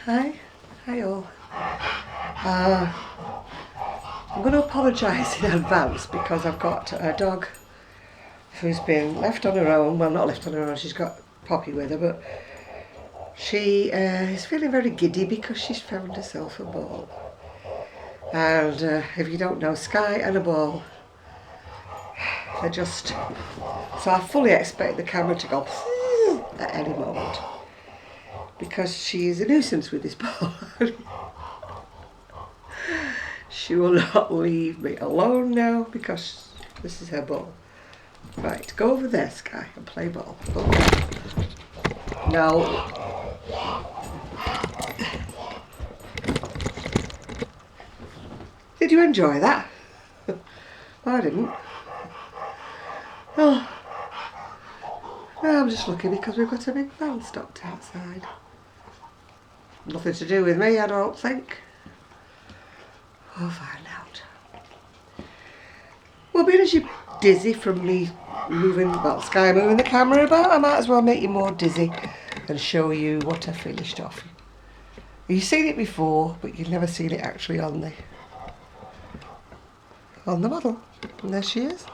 Hi all. I'm going to apologise in advance because I've got a dog who's been left on her own. Well, not left on her own, she's got Poppy with her, but she is feeling very giddy because she's found herself a ball. And if you don't know, Sky and a ball, they're just... So I fully expect the camera to go at any moment because she is a nuisance with this ball. She will not leave me alone now because this is her ball. Right, go over there, Sky, and play ball. Go there. No. Did you enjoy that? I didn't. Oh. I'm just lucky because we've got a big van stopped outside. Nothing to do with me, I don't think. We'll find out. Well, being as you're dizzy from me moving the camera about, I might as well make you more dizzy and show you what I finished off. You've seen it before, but you've never seen it actually on the model. And there she is.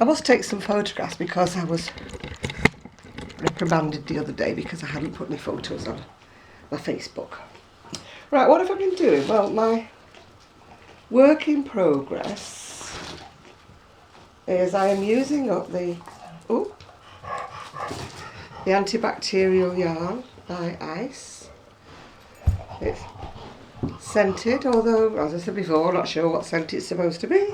I must take some photographs because I was reprimanded the other day because I hadn't put any photos on my Facebook. Right, what have I been doing? Well, my work in progress is I am using up the antibacterial yarn by Ice. It's scented, although as I said before, I'm not sure what scent it's supposed to be.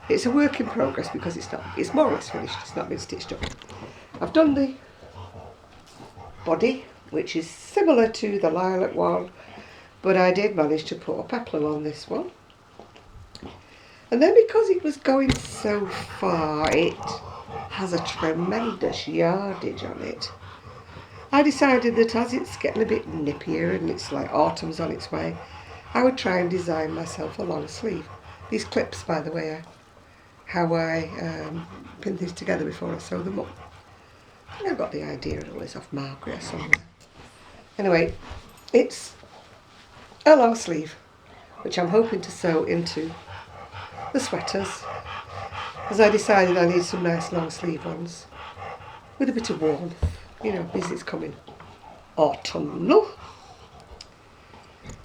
It's a work in progress because it's more or less finished, it's not been stitched up. I've done the body, which is similar to the lilac one, but I did manage to put a peplum on this one. And then because it was going so far, it has a tremendous yardage on it. I decided that as it's getting a bit nippier and it's like autumn's on its way, I would try and design myself a long sleeve. These clips, by the way, are how I pin these together before I sew them up. I think I got the idea always off Margaret somewhere. Anyway, it's a long sleeve, which I'm hoping to sew into the sweaters, as I decided I need some nice long sleeve ones with a bit of warmth, you know, because it's coming autumnal.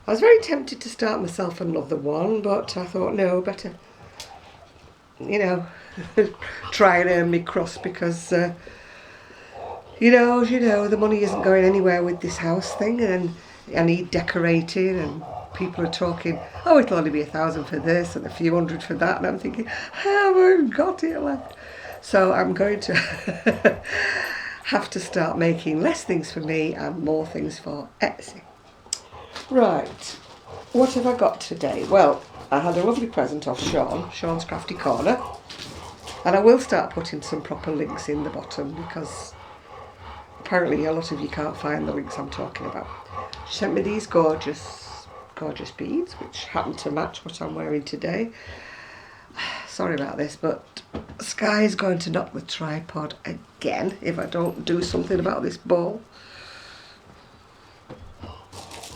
I was very tempted to start myself another one, but I thought no, better, you know, try and earn me crust because you know, the money isn't going anywhere with this house thing, and I need decorating, and people are talking, oh, it'll only be 1,000 for this and a few hundred for that, and I'm thinking, I haven't got it left. So I'm going to have to start making less things for me and more things for Etsy. Right, what have I got today? Well, I had a lovely present off Sean's Crafty Corner, and I will start putting some proper links in the bottom because apparently a lot of you can't find the links I'm talking about. She sent me these gorgeous beads, which happen to match what I'm wearing today. Sorry about this, but Sky is going to knock the tripod again if I don't do something about this ball.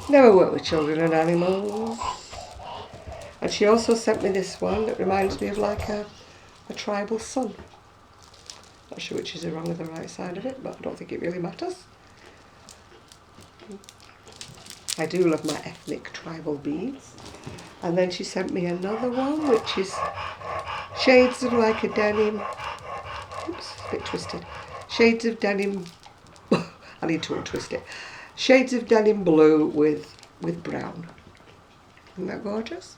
Never work with children and animals. And she also sent me this one that reminds me of like a tribal sun. Not sure which is the wrong or the right side of it, but I don't think it really matters. I do love my ethnic tribal beads. And then she sent me another one, which is shades of like a denim. Oops, a bit twisted. Shades of denim. I need to untwist it. Shades of denim blue with brown. Isn't that gorgeous?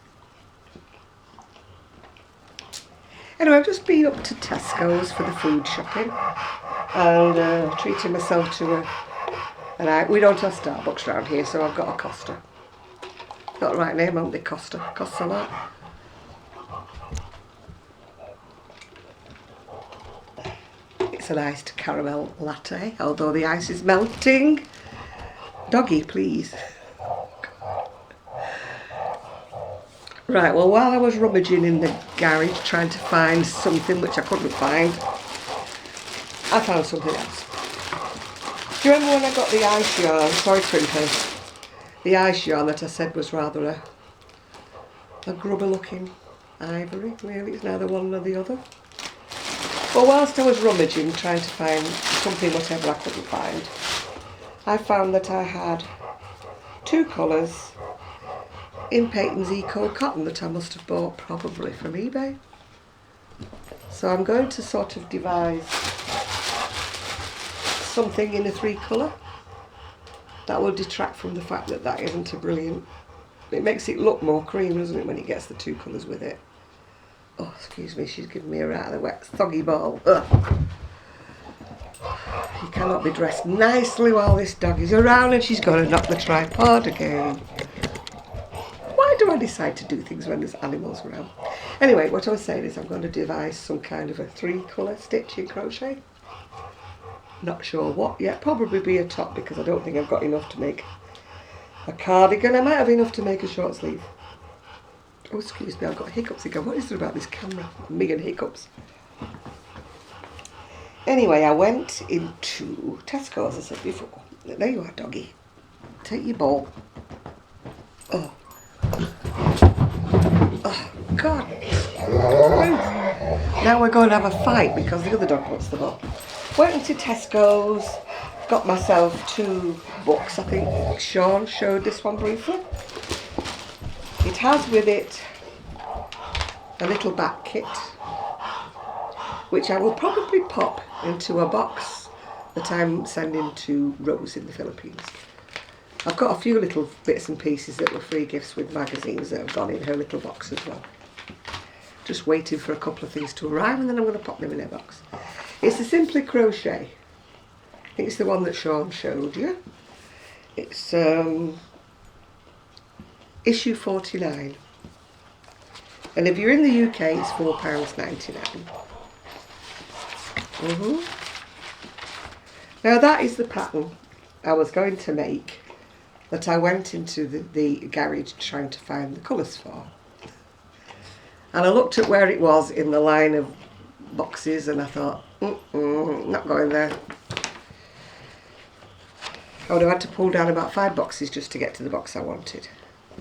Anyway, I've just been up to Tesco's for the food shopping and treating myself to we don't have Starbucks around here, so I've got a Costa. Got the right name, haven't they? Costa. Costs a lot. It's an iced caramel latte, although the ice is melting. Doggy, please. Right, well, while I was rummaging in the garage trying to find something which I couldn't find, I found something else. Do you remember when I got the ice yarn? Sorry, Twinkle. the ice yarn that I said was rather a grubber looking ivory. Really, it's neither one nor the other. Well, whilst I was rummaging trying to find something whatever I couldn't find, I found that I had 2 colours in Peyton's Eco Cotton that I must have bought probably from eBay. So I'm going to sort of devise something in a 3 colour that will detract from the fact that that isn't a brilliant. It makes it look more cream, doesn't it, when it gets the 2 colours with it. Oh, excuse me, she's giving me a rather wet soggy ball. Ugh. You cannot be dressed nicely while this dog is around, and she's going to knock the tripod again. Why do I decide to do things when there's animals around? Anyway, what I was saying is I'm going to devise some kind of a 3 colour stitch in crochet. Not sure what yet. Probably be a top, because I don't think I've got enough to make a cardigan. I might have enough to make a short sleeve. Oh, excuse me, I've got hiccups again. What is there about this camera? Me and hiccups. Anyway, I went into Tesco, as I said before. There you are, doggy. Take your ball. Oh. Oh, God. Now we're going to have a fight because the other dog wants the ball. Went into Tesco's, got myself 2 books. I think Sean showed this one briefly. It has with it a little back kit, which I will probably pop into a box that I'm sending to Rose in the Philippines. I've got a few little bits and pieces that were free gifts with magazines that have gone in her little box as well. Just waiting for a couple of things to arrive, and then I'm going to pop them in her box. It's a Simply Crochet. I think it's the one that Sean showed you. It's issue 49. And if you're in the UK, it's £4.99. Now that is the pattern I was going to make, that I went into the garage trying to find the colours for. And I looked at where it was in the line of boxes and I thought, not going there. I would have had to pull down about 5 boxes just to get to the box I wanted.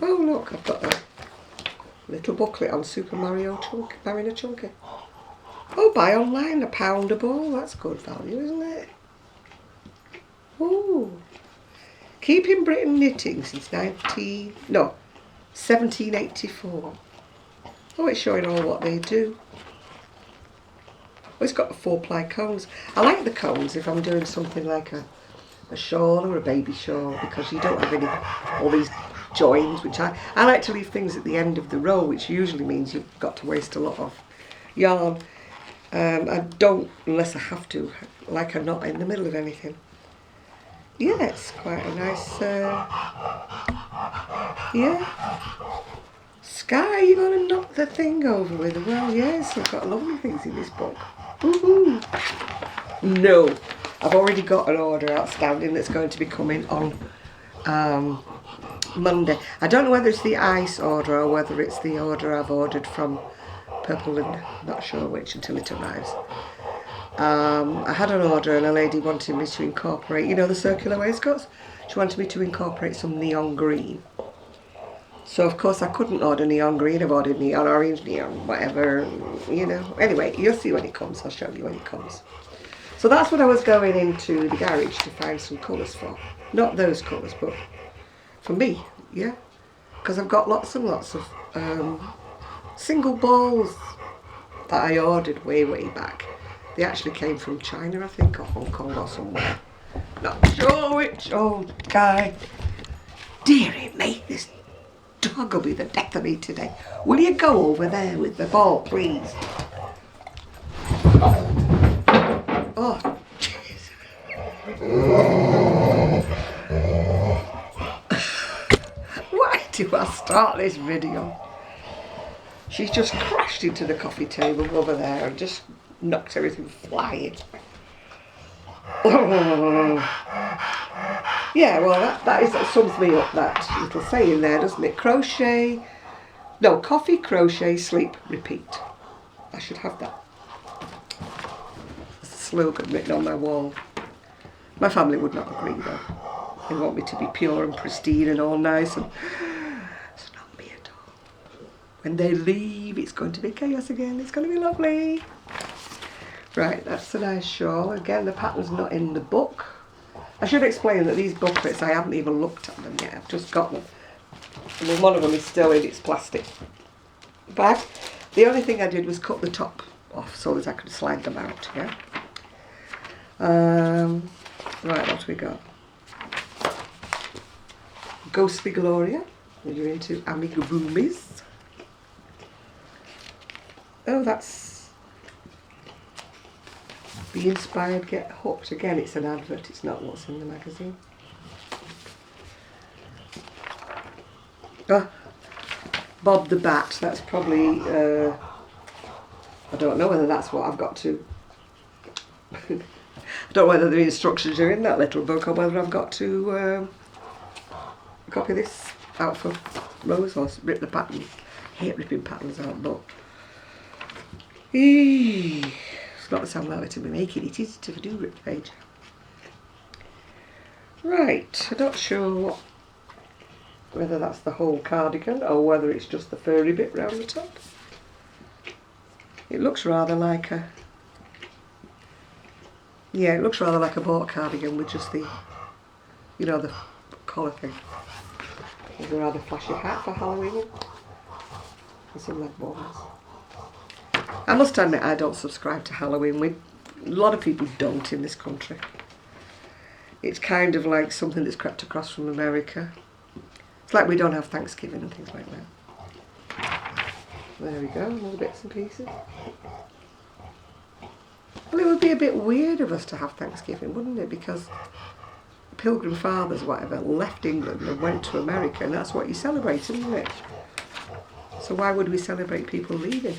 Oh look, I've got a little booklet on Super Mario Marina Chunky. Oh, buy online, £1 a ball. That's good value, isn't it? Oh, Keeping Britain Knitting since 1784. Oh, it's showing all what they do. Oh, it's got 4-ply cones. I like the cones if I'm doing something like a shawl or a baby shawl, because you don't have all these joins, which I like to leave things at the end of the row, which usually means you've got to waste a lot of yarn. I don't, unless I have to, like a knot in the middle of anything. Yeah, it's quite a nice, yeah. Sky, you're going to knock the thing over with. Well, yes, I've got lovely things in this book. Woohoo! No, I've already got an order outstanding that's going to be coming on Monday. I don't know whether it's the ice order or whether it's the order I've ordered from Purple and not sure which until it arrives. I had an order and a lady wanted me to incorporate, you know, the circular waistcoats? She wanted me to incorporate some neon green. So of course I couldn't order neon green, I've ordered neon orange, neon whatever, you know. Anyway, you'll see when it comes, I'll show you when it comes. So that's what I was going into the garage to find some colours for. Not those colours, but for me, yeah. Because I've got lots and lots of single balls that I ordered way back. They actually came from China, I think, or Hong Kong or somewhere. Not sure which old guy. Dearie me, this dog will be the death of me today. Will you go over there with the ball, please? Oh, jeez. Why do I start this video? She's just crashed into the coffee table over there and just knocked everything flying. Yeah, well, that sums me up, that little saying there, doesn't it? Coffee, crochet, sleep, repeat. I should have that. That's a slogan written on my wall. My family would not agree though. They want me to be pure and pristine and all nice, and it's not me at all. When they leave, it's going to be chaos again. It's going to be lovely. Right, that's a nice shawl. Again, the pattern's not in the book. I should explain that these booklets, I haven't even looked at them yet. I've just got them. I mean, one of them is still in its plastic bag. The only thing I did was cut the top off so that I could slide them out, yeah? Right, what we got? Ghostly Gloria, if you're into amigurumis. Oh, that's Be Inspired, Get Hooked. Again, it's an advert, it's not what's in the magazine. Bob the Bat, that's probably, I don't know whether that's what I've got to, I don't know whether the instructions are in that little book or whether I've got to copy this out for Rose or rip the pattern. I hate ripping patterns out, but it's not the sound likely to be making it, is it, if I do rip the page? Right, I'm not sure whether that's the whole cardigan or whether it's just the furry bit round the top. It looks rather like a, yeah, it looks rather like a bought cardigan with just the, you know, the collar thing. There's a rather flashy hat for Halloween and some leg warmers. I must admit I don't subscribe to Halloween. A lot of people don't in this country. It's kind of like something that's crept across from America. It's like we don't have Thanksgiving and things like that. There we go, more bits and pieces. Well, it would be a bit weird of us to have Thanksgiving, wouldn't it? Because Pilgrim Fathers, whatever, left England and went to America, and that's what you celebrate, isn't it? So why would we celebrate people leaving?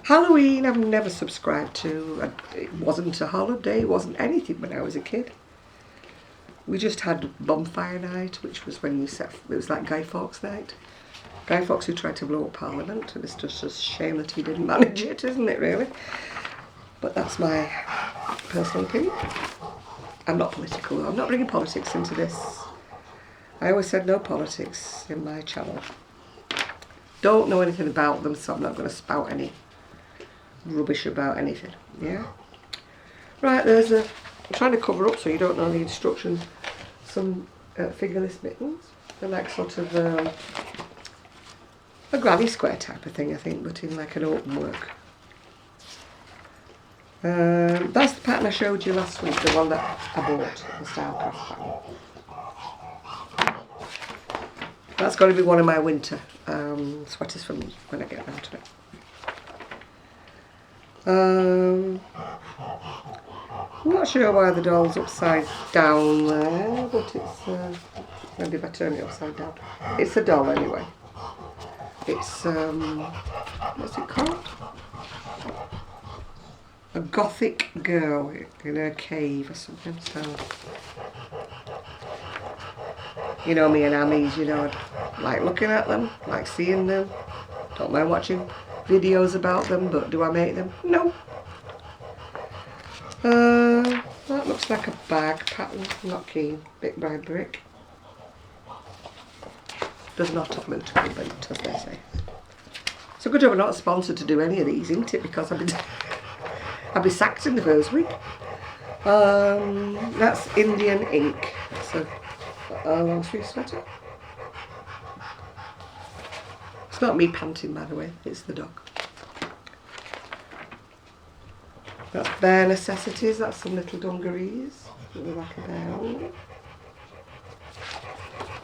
Halloween I've never subscribed to. It wasn't a holiday, it wasn't anything when I was a kid. We just had bonfire night, which was when it was like Guy Fawkes night. Guy Fawkes who tried to blow up Parliament, and it's just a shame that he didn't manage it, isn't it, really? But that's my personal opinion. I'm not political, I'm not bringing politics into this. I always said no politics in my channel. Don't know anything about them, so I'm not going to spout any rubbish about anything, yeah? Right, there's a, I'm trying to cover up so you don't know the instructions, some fingerless mittens. They're like sort of a granny square type of thing, I think, but in like an open work. That's the pattern I showed you last week, the one that I bought, the Stylecraft pattern. That's got to be one of my winter sweaters for me when I get around to it. I'm not sure why the doll's upside down there, but it's, maybe if I turn it upside down. It's a doll anyway. It's, what's it called? A gothic girl in a cave or something, so. You know me and Ammies, you know, I like looking at them, like seeing them. Don't mind watching videos about them, but do I make them? No. That looks like a bag pattern, I'm not keen, brick by brick. Does not have multiple bent, as they say. It's a good job I'm not sponsored to do any of these, isn't it? Because I'd be sacked in the first week. That's Indian ink. That's a long sleeve sweater. It's not me panting, by the way, it's the dog. That's Bare Necessities, that's some little dungarees with like a bear on them.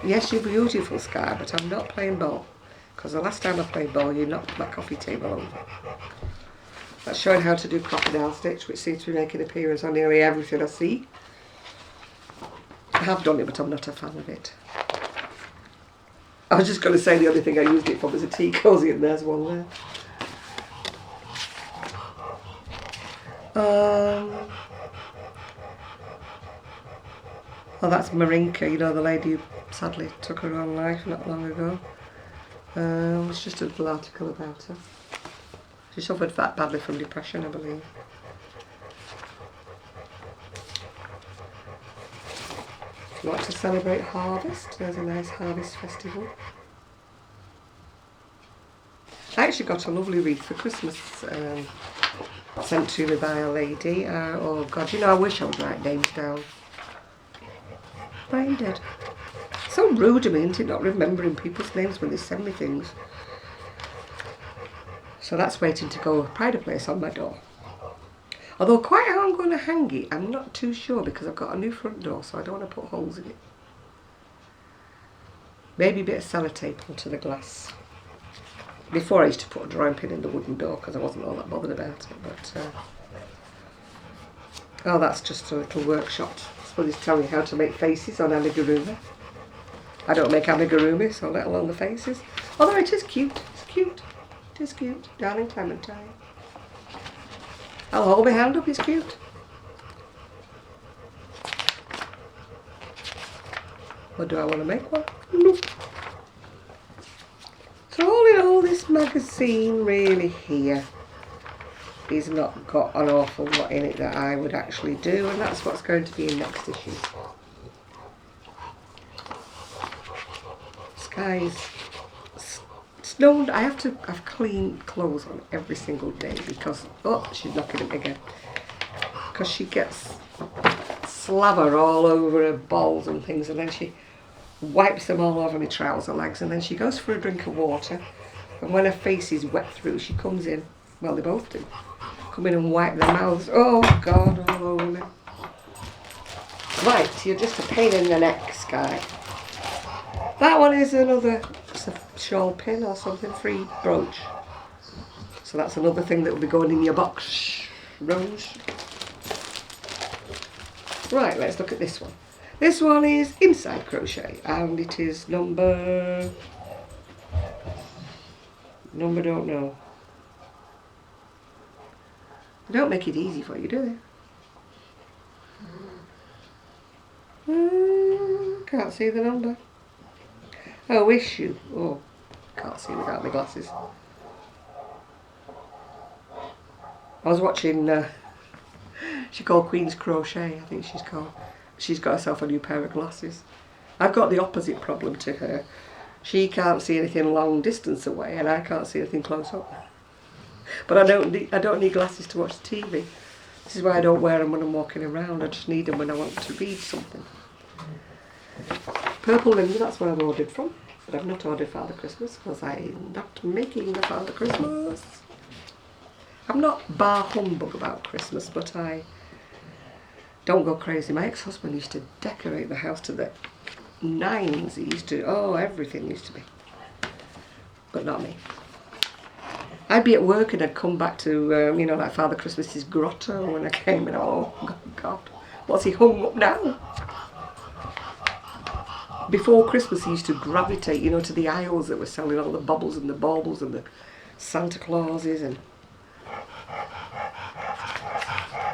Yes, you're beautiful, Sky, but I'm not playing ball. Because the last time I played ball, you knocked my coffee table over. That's showing how to do crocodile stitch, which seems to be making an appearance on nearly everything I see. I have done it, but I'm not a fan of it. I was just going to say the only thing I used it for was a tea cosy, and there's one there. Oh, that's Marinka, you know, the lady who sadly took her own life not long ago. It's just a little article about her. She suffered that badly from depression, I believe. If you want to celebrate harvest, there's a nice harvest festival. I actually got a lovely wreath for Christmas sent to me by a lady. Oh God, you know, I wish I would write names down. Brain dead. So rude of me, isn't it, not remembering people's names when they send me things. So that's waiting to go pride of place on my door. Although quite how I'm going to hang it, I'm not too sure because I've got a new front door, so I don't want to put holes in it. Maybe a bit of sellotape onto the glass. Before I used to put a drawing pin in the wooden door because I wasn't all that bothered about it. But oh, that's just a little workshop. Somebody's telling me how to make faces on amigurumi. I don't make amigurumi, so let alone the faces. Although it is cute. It's cute. It is cute. Darling Clementine. I'll hold my hand up. It's cute. Or do I want to make one? No. So all in all, this magazine really here is not got an awful lot in it that I would actually do, and that's what's going to be in next issue. Skies snowed. I have to have clean clothes on every single day because, oh, she's knocking at me again, because she gets slaver all over her balls and things, and then she wipes them all over my trouser legs, and then she goes for a drink of water, and when her face is wet through, she comes in, well, they both do, come in and wipe their mouths, oh God, all over me. Right, you're just a pain in the neck, Sky. That one is another, it's a shawl pin or something, free brooch. So that's another thing that will be going in your box, Rose. Right, let's look at this one. This one is inside crochet, and it is number don't know. They don't make it easy for you, do they? Can't see the number. Oh, issue. Oh, can't see without my glasses. I was watching, she called Queen's Crochet, I think she's called. She's got herself a new pair of glasses. I've got the opposite problem to her. She can't see anything long distance away, and I can't see anything close up. But I don't need glasses to watch the TV. This is why I don't wear them when I'm walking around. I just need them when I want to read something. Purple Linda, that's where I've ordered from. But I've not ordered Father Christmas because I'm not making the Father Christmas. I'm not bar humbug about Christmas, but I don't go crazy. My ex-husband used to decorate the house to the nines. He used to, oh, everything used to be. But not me. I'd be at work and I'd come back to, you know, like Father Christmas's grotto when I came and, oh, God, what's he hung up now? Before Christmas he used to gravitate, you know, to the aisles that were selling all the baubles and the baubles and the Santa Clauses, and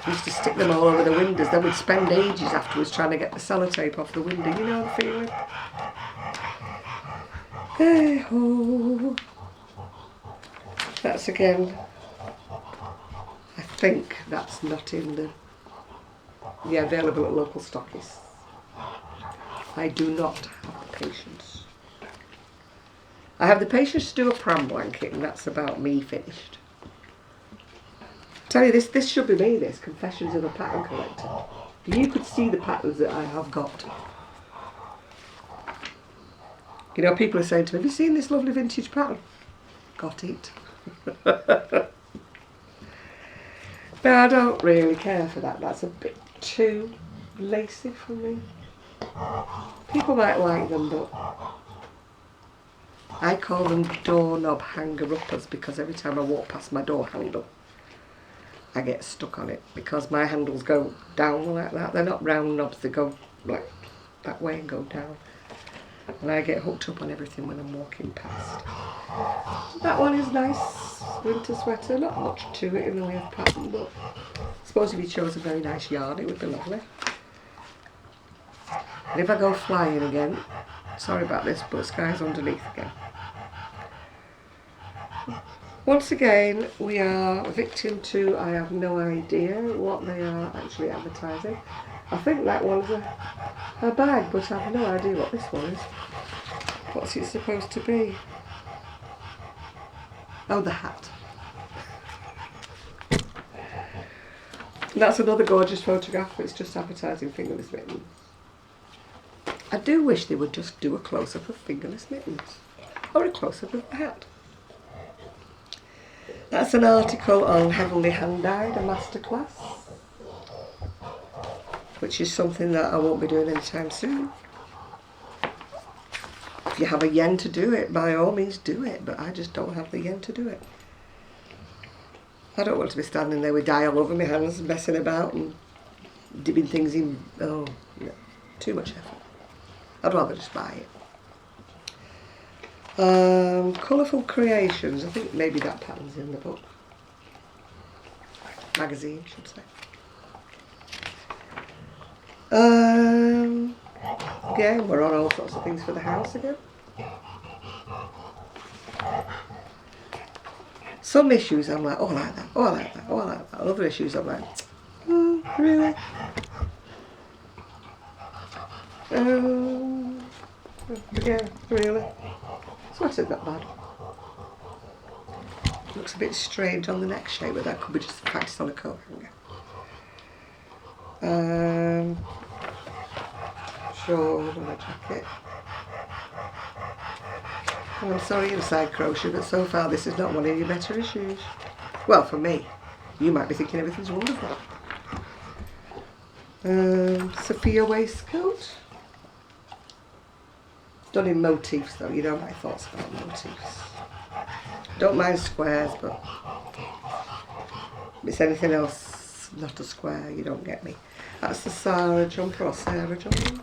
he used to stick them all over the windows. Then we'd spend ages afterwards trying to get the sellotape off the window. You know the feeling? Hey ho. That's again, I think that's not in the, yeah, available at local stockists. I do not have the patience. I have the patience to do a pram blanket, and that's about me finished. Tell you this should be me, this Confessions of a Pattern Collector. You could see the patterns that I have got. You know, people are saying to me, have you seen this lovely vintage pattern? Got it. No, I don't really care for that. That's a bit too lacy for me. People might like them, but I call them doorknob hanger-uppers because every time I walk past my door handle, I get stuck on it because my handles go down like that. They're not round knobs, they go like that way and go down. And I get hooked up on everything when I'm walking past. That one is nice, winter sweater, not much to it in the way of pattern, but I suppose if you chose a very nice yarn it would be lovely. And if I go flying again, sorry about this, but Sky's underneath again. Once again, we are victim to, I have no idea what they are actually advertising. I think that one's a bag, but I have no idea what this one is. What's it supposed to be? Oh, the hat. That's another gorgeous photograph. It's just advertising fingerless mittens. I do wish they would just do a close-up of fingerless mittens. Or a close-up of the hat. That's an article on Heavenly Hand-Dyed, a masterclass. Which is something that I won't be doing anytime soon. If you have a yen to do it, by all means do it. But I just don't have the yen to do it. I don't want to be standing there with dye all over my hands, messing about and dipping things in. Oh, no. Too much effort. I'd rather just buy it. Colourful Creations. I think maybe that pattern's in the book. Magazine, should say. Again, we're on all sorts of things for the house again. Some issues I'm like, oh I like that, oh I like that, oh I like that. Other issues I'm like, oh, really? Yeah, really. Sweater's not bad. Looks a bit strange on the neck shape, but that could be just practice on a coat hanger. Shawl on a jacket. And I'm sorry inside crochet, but so far this is not one of your better issues. Well, for me. You might be thinking everything's wonderful. Sophia waistcoat. Done in motifs though, you know my thoughts about motifs. Don't mind squares, but if it's anything else not a square, you don't get me. That's the Sarah jumper or Sarah jumper.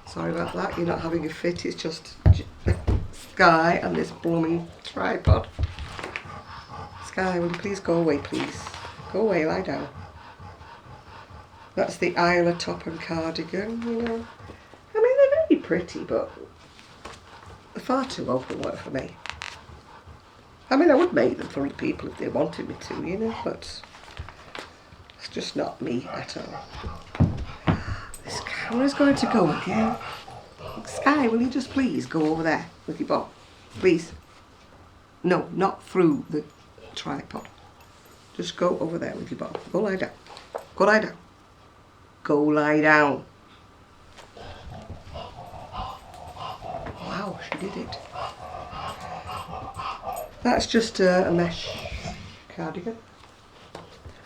Sorry about that, you're not having a fit, it's just Sky and this blooming tripod. Sky, will you please go away, please? Go away, lie down. That's the Isla top and cardigan, you know. I mean, they're very pretty, but they're far too open work for me. I mean, I would make them for other people if they wanted me to, you know, but it's just not me at all. This camera's going to go again. Sky, will you just please go over there with your ball? Please. No, not through the tripod. Just go over there with your ball. Go lie down. Go lie down. Go lie down. Wow, she did it. That's just a mesh cardigan.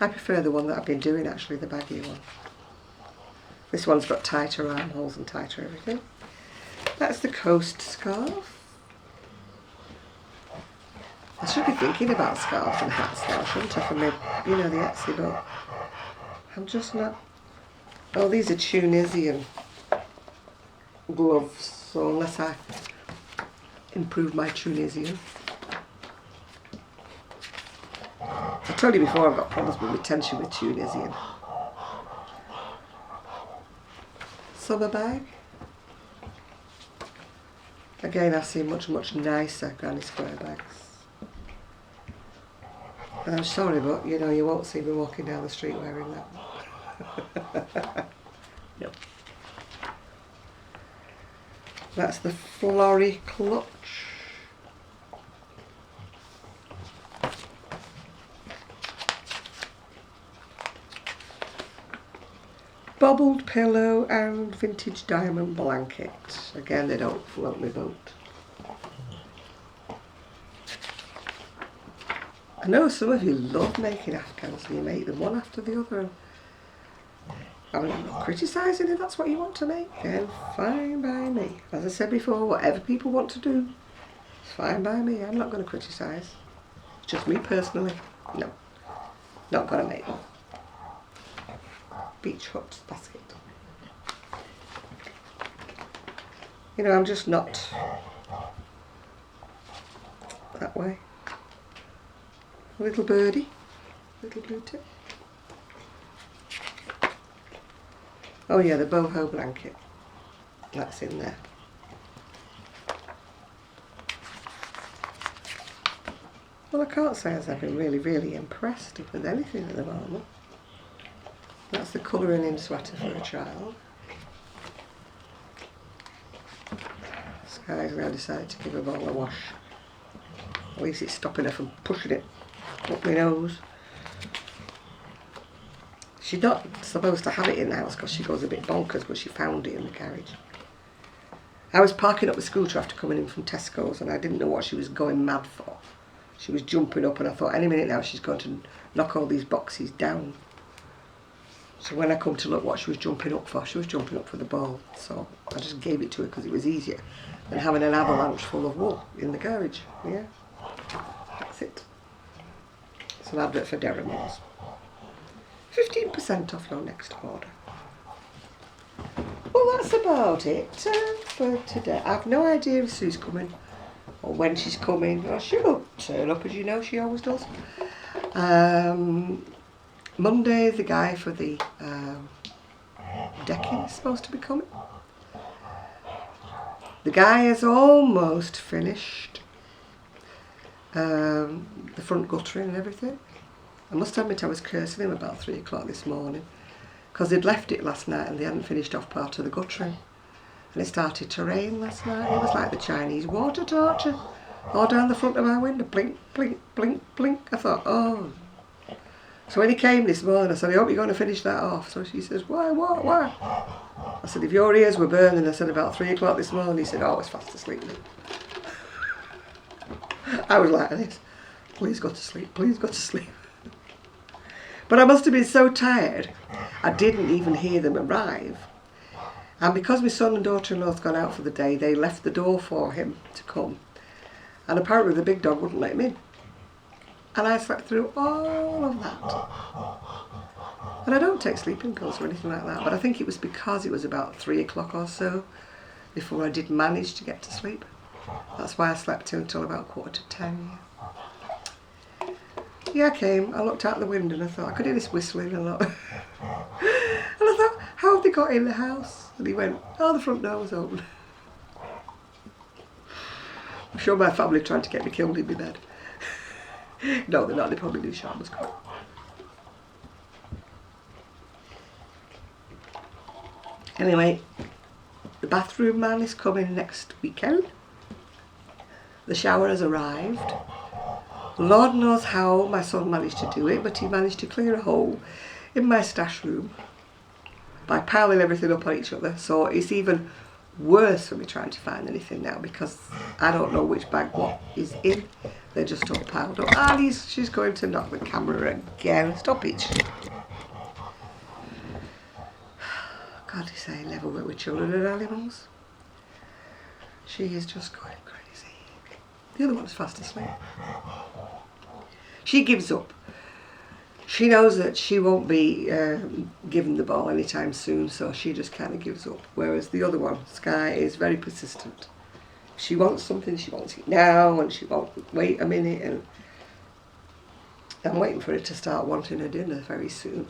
I prefer the one that I've been doing actually, the baggy one. This one's got tighter armholes and tighter everything. That's the Coast scarf. I should be thinking about scarves and hats now, shouldn't I, for me, you know, the Etsy, but I'm just not. Oh, these are Tunisian gloves, so unless I improve my Tunisian. I told you before I've got problems with retention with Tunisian. Summer bag. Again, I've seen much nicer granny square bags. And I'm sorry, but you know, you won't see me walking down the street wearing that. No. That's the Flory clutch. Bobbled pillow and vintage diamond blanket. Again, they don't float my boat. I know some of you love making Afghans and you make them one after the other. I mean, I'm not criticising if that's what you want to make, then fine by me. As I said before, whatever people want to do, it's fine by me. I'm not going to criticise. Just me personally. No, not going to make them. Beach hut basket. You know, I'm just not that way. A little birdie, little blue tip. Oh yeah, the boho blanket. That's in there. Well, I can't say as I've been really impressed with anything at the moment. That's the colouring in sweater for a child. Sky's now decided to give her ball a wash. At least it's stopping her from pushing it up my nose. She's not supposed to have it in the house because she goes a bit bonkers, but she found it in the garage. I was parking up the scooter after coming in from Tesco's and I didn't know what she was going mad for. She was jumping up and I thought any minute now she's going to knock all these boxes down. So when I come to look what she was jumping up for, she was jumping up for the ball. So I just gave it to her because it was easier than having an avalanche full of wool in the garage. Yeah, that's it. It's an advert for Derrimores. 15% off your next order. Well, that's about it for today. I've no idea if Sue's coming or when she's coming. Well, she'll turn up, as you know, she always does. Monday, the guy for the decking is supposed to be coming. The guy is almost finished the front guttering and everything. I must admit I was cursing him about 3 o'clock this morning because they'd left it last night and they hadn't finished off part of the guttering. And it started to rain last night. It was like the Chinese water torture all down the front of my window. Blink, blink, blink, blink. I thought, oh. So when he came this morning, I said, I hope you're going to finish that off. So she says, why, what, why? I said, if your ears were burning, I said, about 3 o'clock this morning. He said, oh, I was fast asleep. I was like this. Please go to sleep, please go to sleep. But I must have been so tired, I didn't even hear them arrive. And because my son and daughter-in-law had gone out for the day, they left the door for him to come. And apparently the big dog wouldn't let him in. And I slept through all of that. And I don't take sleeping pills or anything like that, but I think it was because it was about 3 o'clock or so before I did manage to get to sleep. That's why I slept until about 9:45. Yeah, I came, I looked out the window and I thought, I could hear this whistling a lot. And I thought, how have they got in the house? And he went, oh, the front door was open. I'm sure my family tried to get me killed in my bed. No, they're not, they probably knew Sean was coming. Anyway, the bathroom man is coming next weekend. The shower has arrived. Lord knows how my son managed to do it, but he managed to clear a hole in my stash room by piling everything up on each other. So it's even worse for me trying to find anything now because I don't know which bag what is in. They're just all piled up. And she's going to knock the camera again. Stop it. God, you say I never work with children and animals. She is just going crazy. The other one's fast asleep. She gives up. She knows that she won't be given the ball anytime soon, so she just kind of gives up. Whereas the other one, Sky, is very persistent. If she wants something, she wants it now, and she won't wait a minute. And I'm waiting for her to start wanting her dinner very soon.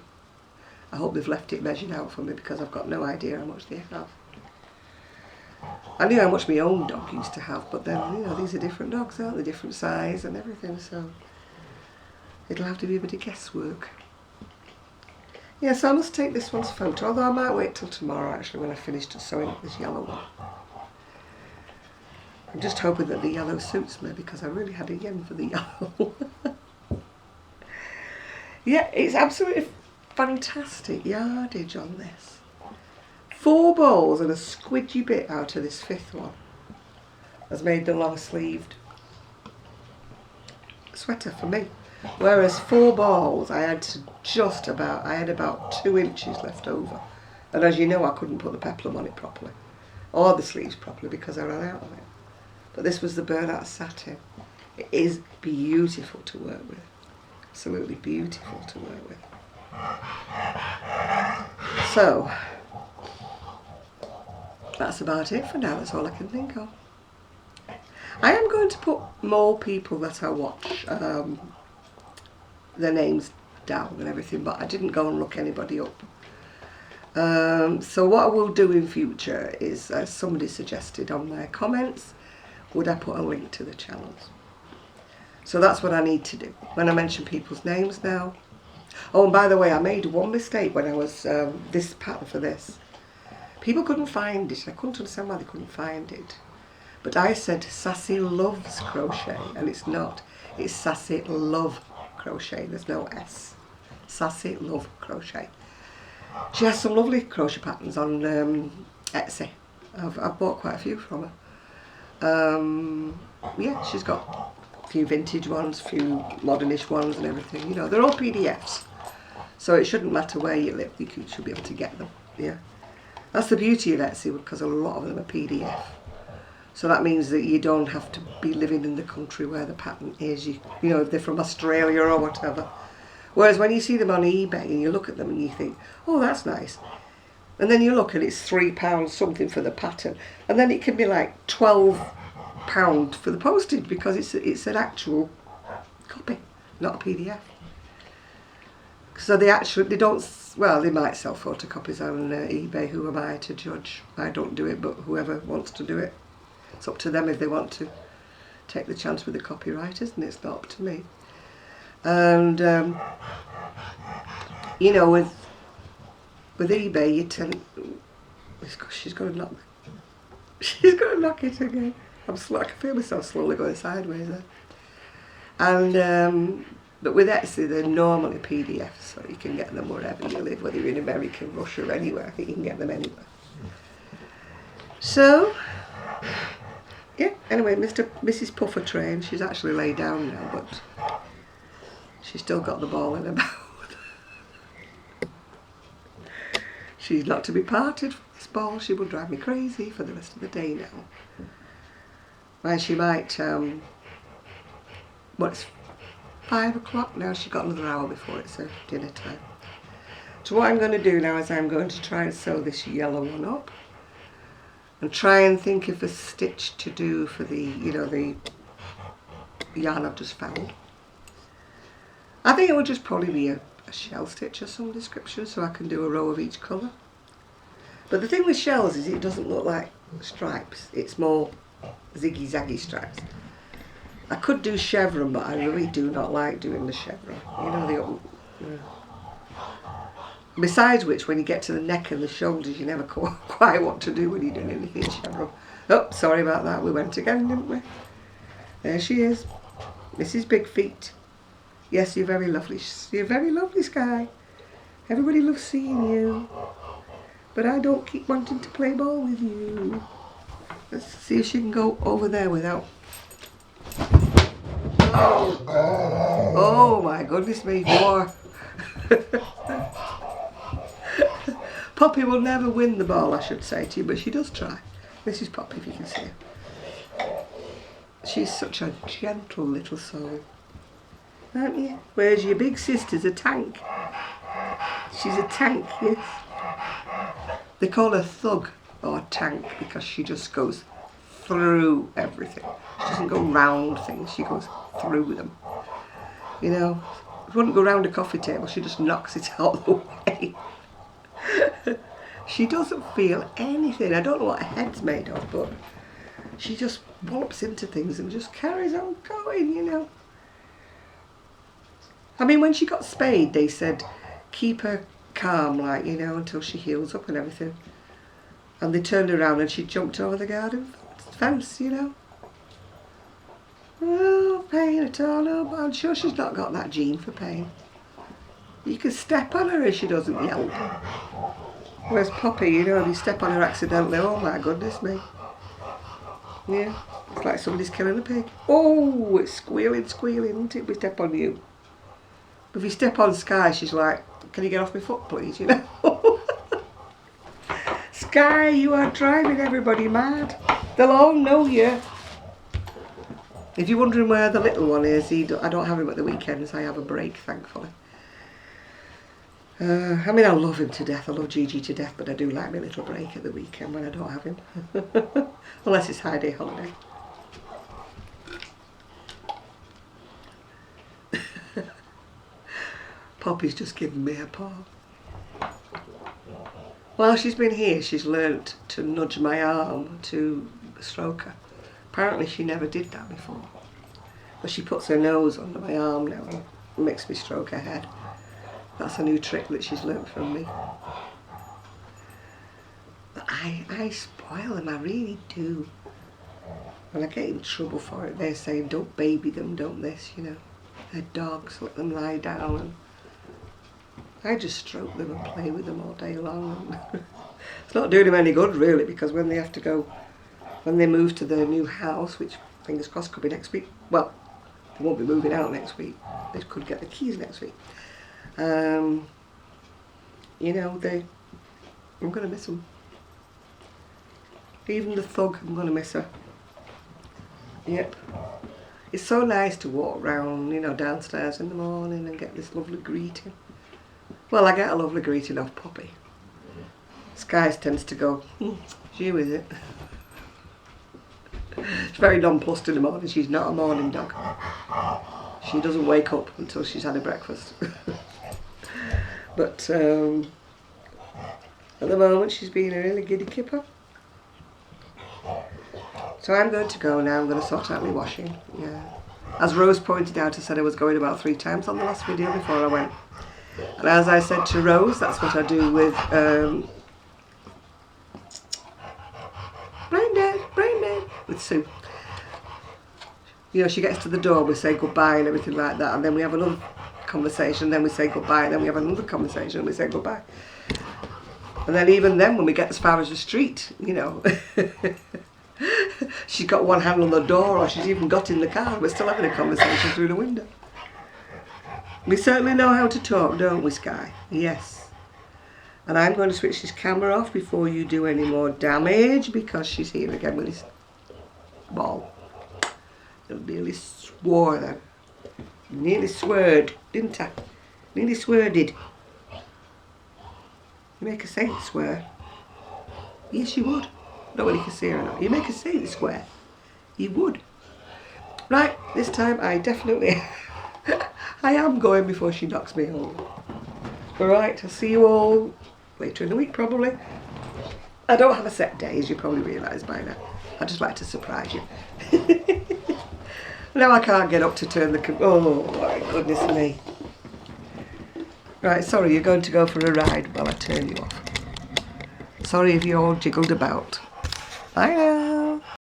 I hope they've left it measured out for me because I've got no idea how much they have. I knew how much my own dog used to have, but then, you know, these are different dogs, aren't they? Different size and everything, so it'll have to be a bit of guesswork. Yeah, so I must take this one's photo, although I might wait till tomorrow, actually, when I finished sewing up this yellow one. I'm just hoping that the yellow suits me, because I really had a yen for the yellow. Yeah, it's absolutely fantastic yardage on this. 4 balls and a squidgy bit out of this 5th one has made the long sleeved sweater for me. Whereas 4 balls I had about 2 inches left over. And as you know, I couldn't put the peplum on it properly. Or the sleeves properly because I ran out of it. But this was the burnout satin. It is beautiful to work with. Absolutely beautiful to work with. So that's about it for now. That's all I can think of. I am going to put more people that I watch, their names down and everything, but I didn't go and look anybody up. So what I will do in future is, as somebody suggested on my comments, would I put a link to the channels? So that's what I need to do when I mention people's names now. Oh, and by the way, I made one mistake when I was this pattern for this. People couldn't find it. I couldn't understand why they couldn't find it. But I said Sassy Loves Crochet, and it's not. It's Sassy Love Crochet. There's no S. Sassy Love Crochet. She has some lovely crochet patterns on Etsy. I've bought quite a few from her. Yeah, she's got a few vintage ones, a few modernish ones and everything. You know, they're all PDFs. So it shouldn't matter where you live, you should be able to get them. Yeah, that's the beauty of Etsy, because a lot of them are PDF. So that means that you don't have to be living in the country where the pattern is. You know, if they're from Australia or whatever. Whereas when you see them on eBay and you look at them and you think, oh, that's nice. And then you look and it's £3 something for the pattern. And then it can be like £12 for the postage, because it's an actual copy, not a PDF. So they don't, well, they might sell photocopies on eBay. Who am I to judge? I don't do it, but whoever wants to do it, it's up to them if they want to take the chance with the copywriters, and it's not up to me. And you know, with eBay, you tend, she's going to knock it again. I can feel myself slowly going sideways there. And but with Etsy, they're normally PDFs, so you can get them wherever you live, whether you're in America, Russia, anywhere. I think you can get them anywhere. So, yeah, anyway, Mrs. Puffer Train, she's actually laid down now, but she's still got the ball in her mouth. She's not to be parted from this ball. She will drive me crazy for the rest of the day now. And she might, it's 5 o'clock now, she's got another hour before it's dinner time. So what I'm going to do now is I'm going to try and sew this yellow one up and try and think of a stitch to do for the, you know, the yarn I've just found. I think it will just probably be a shell stitch of some description, so I can do a row of each colour. But the thing with shells is it doesn't look like stripes, it's more ziggy zaggy stripes. I could do chevron, but I really do not like doing the chevron. You know, besides which, when you get to the neck and the shoulders, you never quite what to do when you're doing anything chevron. Oh, sorry about that. We went again, didn't we? There she is, Mrs. Big Feet. Yes, you're very lovely. You're very lovely, Sky. Everybody loves seeing you, but I don't keep wanting to play ball with you. Let's see if she can go over there without. Oh my goodness me, more. Poppy will never win the ball, I should say to you, but she does try. This is Poppy, if you can see her. She's such a gentle little soul, aren't you? Whereas your big sister's a tank. She's a tank, yes. They call her Thug or Tank because she just goes through everything. She doesn't go round things, she goes through them. You know, she wouldn't go round a coffee table, she just knocks it out of the way. She doesn't feel anything. I don't know what her head's made of, but she just wallops into things and just carries on going, you know. I mean, when she got spayed, they said, keep her calm, like, you know, until she heals up and everything. And they turned around and she jumped over the garden fence, you know. No pain at all, no, but I'm sure she's not got that gene for pain. You can step on her and she doesn't yelp. Whereas Poppy, you know, if you step on her accidentally, oh my goodness me. Yeah, it's like somebody's killing a pig. Oh, it's squealing, isn't it, if we step on you. But if you step on Sky, she's like, can you get off my foot, please, you know? Sky, you are driving everybody mad. They'll all know you. If you're wondering where the little one is, I don't have him at the weekends. I have a break, thankfully. I mean, I love him to death. I love Gigi to death, but I do like my little break at the weekend when I don't have him. Unless it's high day holiday. Poppy's just given me a paw. While she's been here, she's learnt to nudge my arm to stroke her. Apparently she never did that before. But she puts her nose under my arm now and makes me stroke her head. That's a new trick that she's learnt from me. But I spoil them, I really do. And I get in trouble for it. They're saying don't baby them, don't this, you know. They're dogs, let them lie down. And I just stroke them and play with them all day long. It's not doing them any good really, because when they have to go, when they move to their new house, which fingers crossed could be next week. Well, they won't be moving out next week. They could get the keys next week. You know, I'm going to miss them. Even the thug, I'm going to miss her. Yep. It's so nice to walk round, you know, downstairs in the morning and get this lovely greeting. Well, I get a lovely greeting off Poppy. Skies tends to go, it's you, is it? She's very nonplussed in the morning. She's not a morning dog. She doesn't wake up until she's had her breakfast. But at the moment she's being a really giddy kipper. So I'm going to go now. I'm going to sort out my washing. Yeah. As Rose pointed out, I said I was going about 3 times on the last video before I went. And as I said to Rose, that's what I do with brain dead, with Sue. You know, she gets to the door, we say goodbye and everything like that, and then we have another conversation, then we say goodbye, and then we have another conversation and we say goodbye. And then even then, when we get as far as the street, you know, she's got one hand on the door, or she's even got in the car, and we're still having a conversation through the window. We certainly know how to talk, don't we, Sky? Yes. And I'm going to switch this camera off before you do any more damage, because she's here again with this ball. It nearly swore then. Nearly sweared, didn't I? Nearly swerded. You make a saint swear. Yes, you would. Not when you can see her or not. You make a saint swear. You would. Right, this time I definitely... I am going before she knocks me over. Alright, I'll see you all later in the week probably. I don't have a set day, as you probably realise by now. I just like to surprise you. Now I can't get up to turn the... Oh, my goodness me. Right, sorry, you're going to go for a ride while I turn you off. Sorry if you're all jiggled about. Bye now.